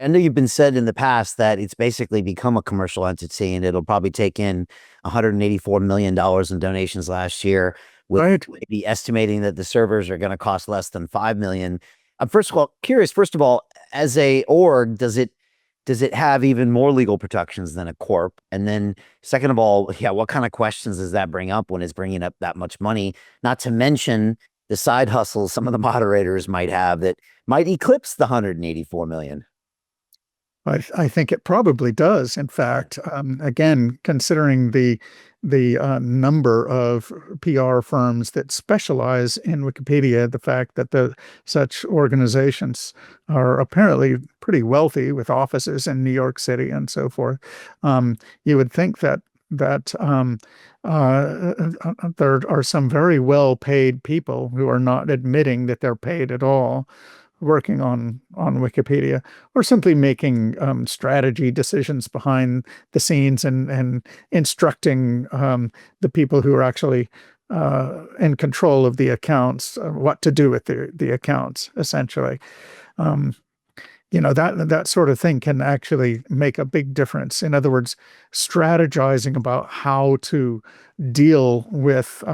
I know you've been said in the past that it's basically become a commercial entity and it'll probably take in $184 million in donations last year, with Right. maybe estimating that the servers are going to cost less than 5 million. First of all, curious, first of all, as a org, does it have even more legal protections than a corp? And then second of all, yeah, what kind of questions does that bring up when it's bringing up that much money? Not to mention the side hustles some of the moderators might have that might eclipse the 184 million. I think it probably does. In fact, again, considering the number of PR firms that specialize in Wikipedia, the fact that the such organizations are apparently pretty wealthy with offices in New York City and so forth, you would think that there are some very well-paid people who are not admitting that they're paid at all working on Wikipedia, or simply making strategy decisions behind the scenes and instructing the people who are actually in control of the accounts what to do with the accounts, essentially. Um, that sort of thing can actually make a big difference. In other words, strategizing about how to deal with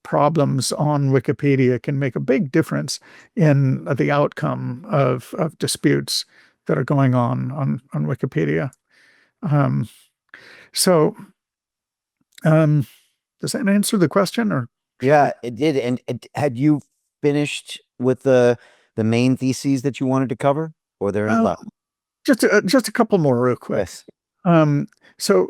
problems on Wikipedia can make a big difference in the outcome of disputes that are going on Wikipedia. Um, so, um, does that answer the question, or should we? Yeah, it did. And had you finished with the main theses that you wanted to cover, or there Uh, left? just a couple more real quick. Yes. Um, so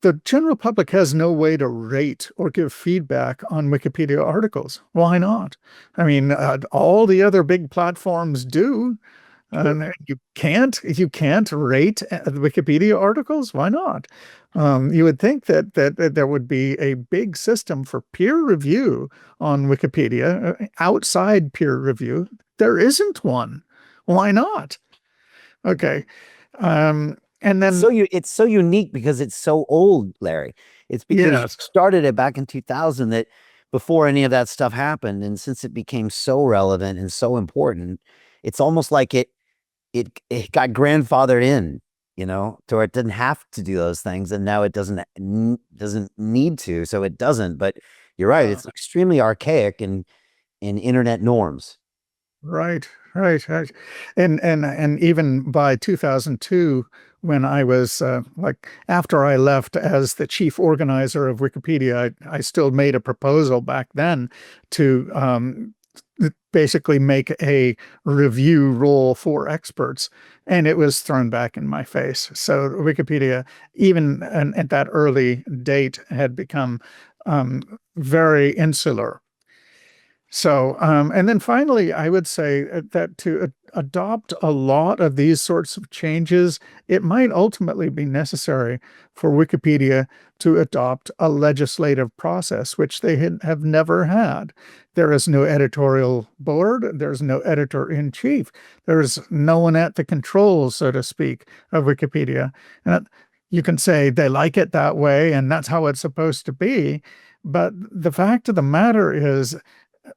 the general public has no way to rate or give feedback on Wikipedia articles. Why not? I mean, all the other big platforms do. True. And you can't rate the Wikipedia articles. Why not? You would think that there would be a big system for peer review on Wikipedia, outside peer review. There isn't one. Why not? Okay. And then, It's so unique because it's so old, Larry. It's because you yes, started it back in 2000, that before any of that stuff happened, and since it became so relevant and so important, it's almost like it got grandfathered in, to where it didn't have to do those things, and now it doesn't need to, so it doesn't. But you're right; uh, it's extremely archaic in internet norms. right, right. And even by 2002, when I was like after I left as the chief organizer of Wikipedia, I still made a proposal back then to basically make a review role for experts, and it was thrown back in my face. So Wikipedia, even at that early date, had become very insular. So, and then finally, I would say that to adopt a lot of these sorts of changes, it might ultimately be necessary for Wikipedia to adopt a legislative process, which they have never had. There is no editorial board, there's no editor-in-chief, there's no one at the controls, so to speak, of Wikipedia. And you can say they like it that way, and that's how it's supposed to be. But the fact of the matter is,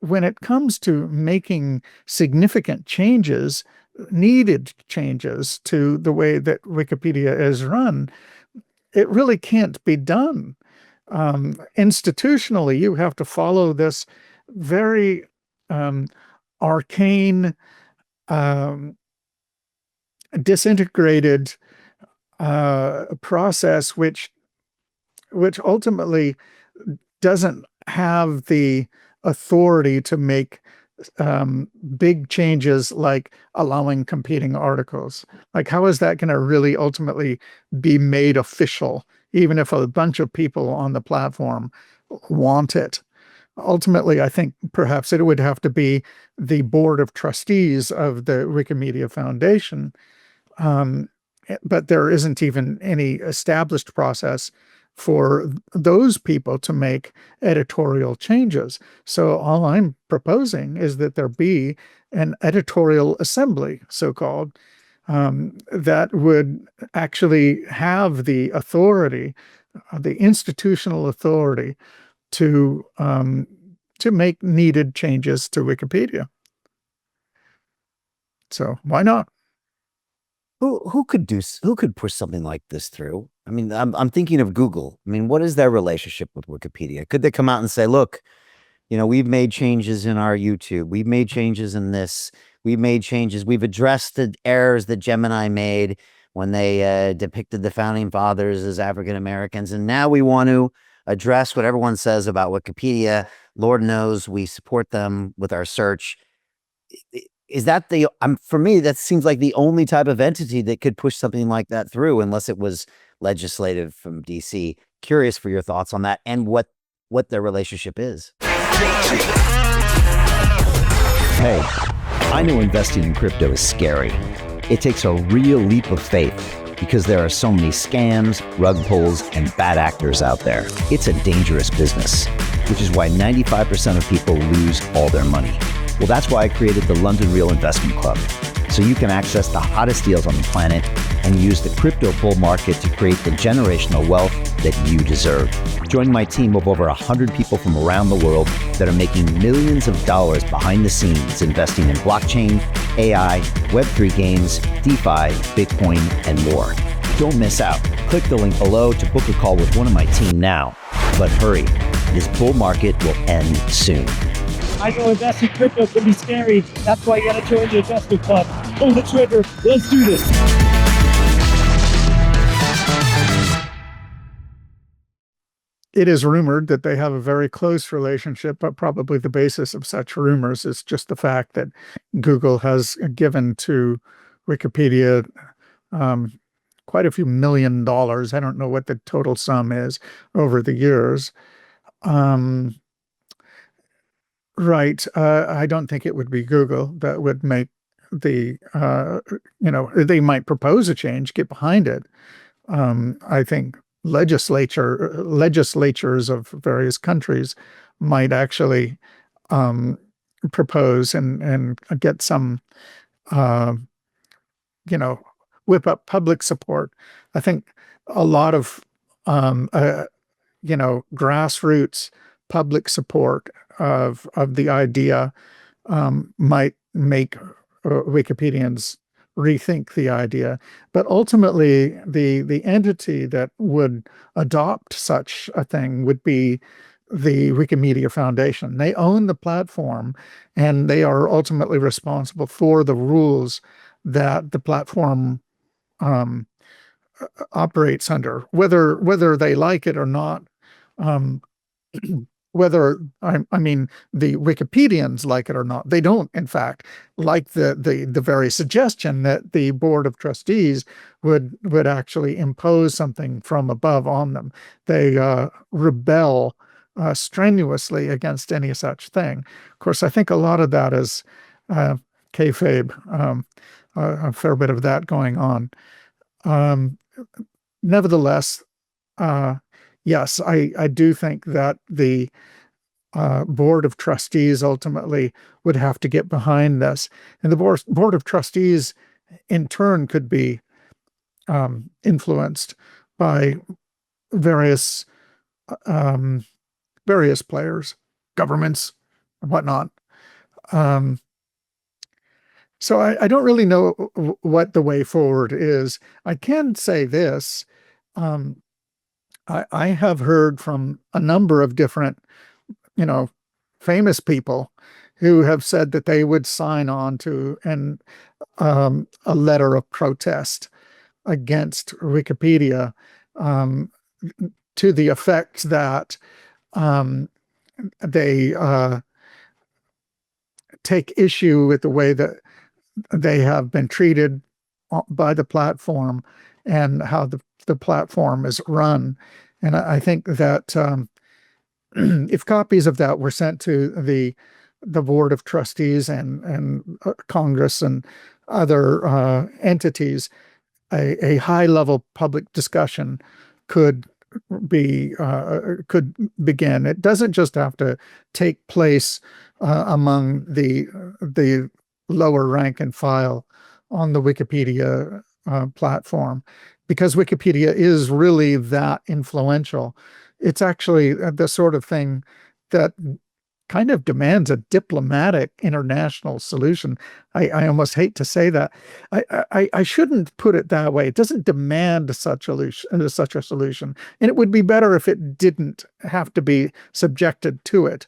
when it comes to making significant changes, needed changes to the way that Wikipedia is run, it really can't be done. Institutionally, you have to follow this very um, arcane, um, disintegrated process, which ultimately doesn't have the authority to make big changes like allowing competing articles. Like, how is that going to really ultimately be made official, even if a bunch of people on the platform want it? Ultimately, I think perhaps it would have to be the board of trustees of the Wikimedia Foundation, um, but there isn't even any established process for those people to make editorial changes. So all I'm proposing is that there be an editorial assembly, so called, that would actually have the authority, the institutional authority to make needed changes to Wikipedia. So why not? who could push something like this through? I mean, I'm thinking of Google. I mean, what is their relationship with Wikipedia? Could they come out and say, look, we've made changes in our YouTube. We've made changes in this. We've made changes. We've addressed the errors that Gemini made when they depicted the founding fathers as African Americans. And now we want to address what everyone says about Wikipedia. Lord knows we support them with our search. Is that for me, that seems like the only type of entity that could push something like that through, unless it was legislative from DC. Curious for your thoughts on that and what their relationship is. Hey, I know investing in crypto is scary. It takes a real leap of faith because there are so many scams, rug pulls, and bad actors out there. It's a dangerous business, which is why 95% of people lose all their money. Well, that's why I created the London Real Investment Club, so you can access the hottest deals on the planet and use the crypto bull market to create the generational wealth that you deserve. Join my team of over 100 people from around the world that are making millions of dollars behind the scenes investing in blockchain, AI, Web3 games, DeFi, Bitcoin, and more. Don't miss out. Click the link below to book a call with one of my team now. But hurry, this bull market will end soon. I know investing crypto can be scary. That's why you gotta join the investment club. Pull the trigger. Let's do this. It is rumored that they have a very close relationship, but probably the basis of such rumors is just the fact that Google has given to Wikipedia quite a few $1 million. I don't know what the total sum is over the years. Right. I don't think it would be Google that would make they might propose a change, get behind it. I think legislatures of various countries might actually propose and get some, whip up public support. I think a lot of, grassroots public support of the idea might make Wikipedians rethink the idea. But ultimately, the entity that would adopt such a thing would be the Wikimedia Foundation. They own the platform, and they are ultimately responsible for the rules that the platform operates under, whether they like it or not. Whether I mean the Wikipedians like it or not, they don't in fact like the very suggestion that the board of trustees would actually impose something from above on them. They rebel strenuously against any such thing. Of course, I think a lot of that is kayfabe, a fair bit of that going on. Nevertheless, yes, I do think that the board of trustees ultimately would have to get behind this. And the board of trustees, in turn, could be influenced by various players, governments, and whatnot. So I don't really know what the way forward is. I can say this. I have heard from a number of different, famous people who have said that they would sign on to a letter of protest against Wikipedia, to the effect that they take issue with the way that they have been treated by the platform and how the platform is run. And I think that if copies of that were sent to the board of trustees and Congress and other entities, a high level public discussion could begin. It doesn't just have to take place among the lower rank and file on the Wikipedia platform, because Wikipedia is really that influential. It's actually the sort of thing that kind of demands a diplomatic international solution. I almost hate to say that. I shouldn't put it that way. It doesn't demand such a solution, and it would be better if it didn't have to be subjected to it.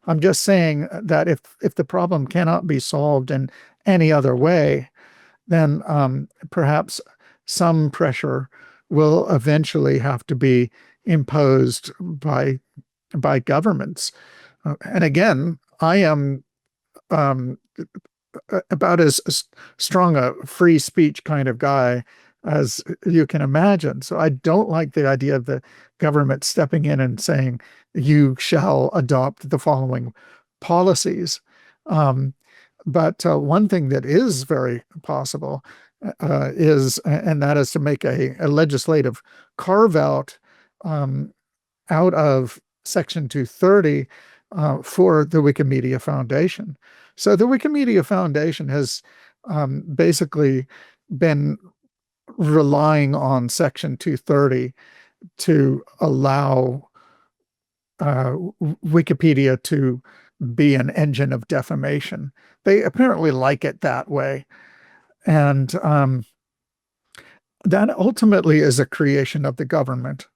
I'm just saying that if the problem cannot be solved in any other way, then perhaps some pressure will eventually have to be imposed by governments. And again, I am about as strong a free speech kind of guy as you can imagine. So I don't like the idea of the government stepping in and saying, you shall adopt the following policies. But one thing that is very possible and that is to make a legislative carve out out of Section 230 for the Wikimedia Foundation. So the Wikimedia Foundation has basically been relying on Section 230 to allow Wikipedia to be an engine of defamation. They apparently like it that way. And that ultimately is a creation of the government,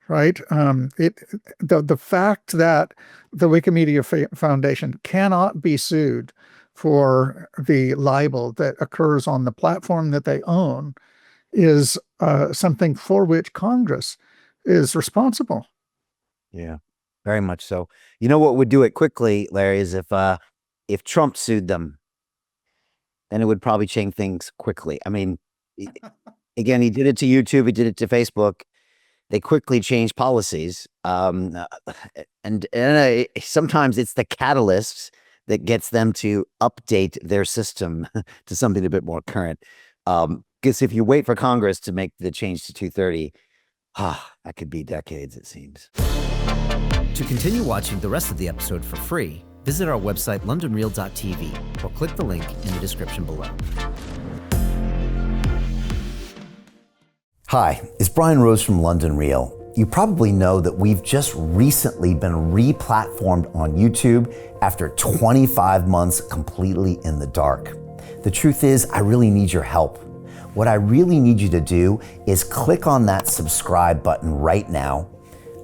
right? The fact that the Wikimedia Foundation cannot be sued for the libel that occurs on the platform that they own is something for which Congress is responsible. Yeah, very much so. You know what would do it quickly, Larry, is if Trump sued them, then it would probably change things quickly. I mean, again, he did it to YouTube, he did it to Facebook. They quickly change policies, and sometimes it's the catalyst that gets them to update their system to something a bit more current. Because if you wait for Congress to make the change to 230, that could be decades, it seems. To continue watching the rest of the episode for free, visit our website londonreal.tv or click the link in the description below. Hi, it's Brian Rose from London Real. You probably know that we've just recently been re-platformed on YouTube after 25 months completely in the dark. The truth is, I really need your help. What I really need you to do is click on that subscribe button right now,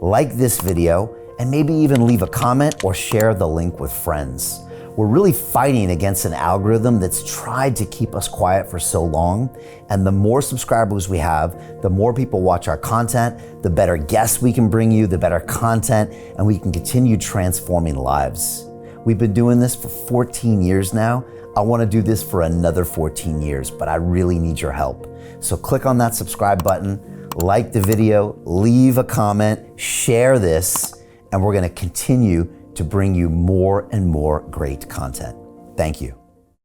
like this video, and maybe even leave a comment or share the link with friends. We're really fighting against an algorithm that's tried to keep us quiet for so long. And the more subscribers we have, the more people watch our content, the better guests we can bring you, the better content, and we can continue transforming lives. We've been doing this for 14 years now. I want to do this for another 14 years, but I really need your help. So click on that subscribe button, like the video, leave a comment, share this, and we're going to continue to bring you more and more great content. Thank you.